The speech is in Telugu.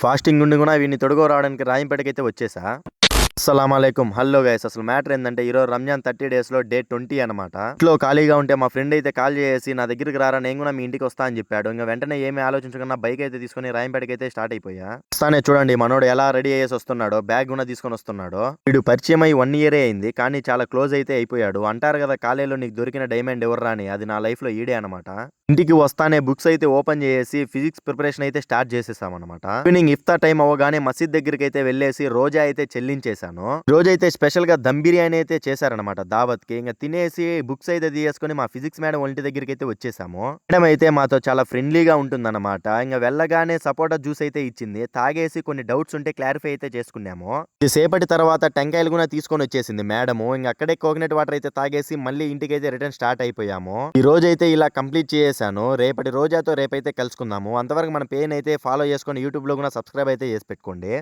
ఫాస్టింగ్ ఉండి కూడా వీడిని తొడుగు రావడానికి రాయంపేటకైతే వచ్చేసా. అస్సలాముఅలైకుం. హలో గైస్, అసలు మ్యాటర్ ఏంటంటే ఈరోజు రంజాన్ 30 డేస్లో డే 20 అనమాట. ఇంట్లో ఖాళీగా ఉంటే మా ఫ్రెండ్ అయితే కాల్ చేసి నా దగ్గరికి రారా, నేను కూడా మీ ఇంటికి వస్తా అని చెప్పాడు. ఇంకా వెంటనే ఏమీ ఆలోచించకుండా బైక్ అయితే తీసుకుని రాయంపేటకి అయితే స్టార్ట్ అయిపోయా. వస్తానే చూడండి మనోడు ఎలా రెడీ అయ్యేసి వస్తున్నాడో, బ్యాగ్ కూడా తీసుకొని వస్తున్నాడు. వీడు పరిచయం అయి 1 ఇయరే అయింది, కానీ చాలా క్లోజ్ అయితే అయిపోయాడు. అంటారు కదా కాలేజీలో నీకు దొరికిన డైమండ్ ఎవర్రా అని, అది నా లైఫ్ లో ఈడే అనమాట. ఇంటికి వస్తానే బుక్స్ అయితే ఓపెన్ చేసి ఫిజిక్స్ ప్రిపరేషన్ అయితే స్టార్ట్ చేసేసామన్నమాట. ఈవినింగ్ ఇఫ్తార్ టైం అవ్వగానే మసీద్ దగ్గరికి అయితే వెళ్ళేసి రోజా అయితే చెల్లించేశాను. రోజైతే స్పెషల్ గా దమ్ బిర్యానీ అయితే చేశారనమాట దావత్ కి. ఇంకా తినేసి బుక్స్ అయితే తీసుకొని మా ఫిజిక్స్ మేడం ఇంటి దగ్గరికి అయితే వచ్చేసాము. మేడం అయితే మాతో చాలా ఫ్రెండ్లీగా ఉంటుందన్నమాట. ఇంకా వెళ్ళగానే సపోటా జ్యూస్ అయితే ఇచ్చింది. తాగేసి కొన్ని డౌట్స్ ఉంటే క్లారిఫై అయితే చేసుకున్నాము. సేపటి తర్వాత టెంకాయలు కూడా తీసుకొని వచ్చేసింది మేడము. ఇంకా అక్కడే కోకోనట్ వాటర్ అయితే తాగేసి మళ్ళీ ఇంటికి అయితే రిటర్న్ స్టార్ట్ అయిపోయాము. ఈ రోజు అయితే ఇలా కంప్లీట్ చేశాను. రేపటి రోజాతో రేపైతే కలుసుకుందాము. అంతవరకు మన పేజ్ అయితే ఫాలో చేసుకొని యూట్యూబ్ లో కూడా సబ్స్క్రైబ్ అయితే చేసి పెట్టుకోండి.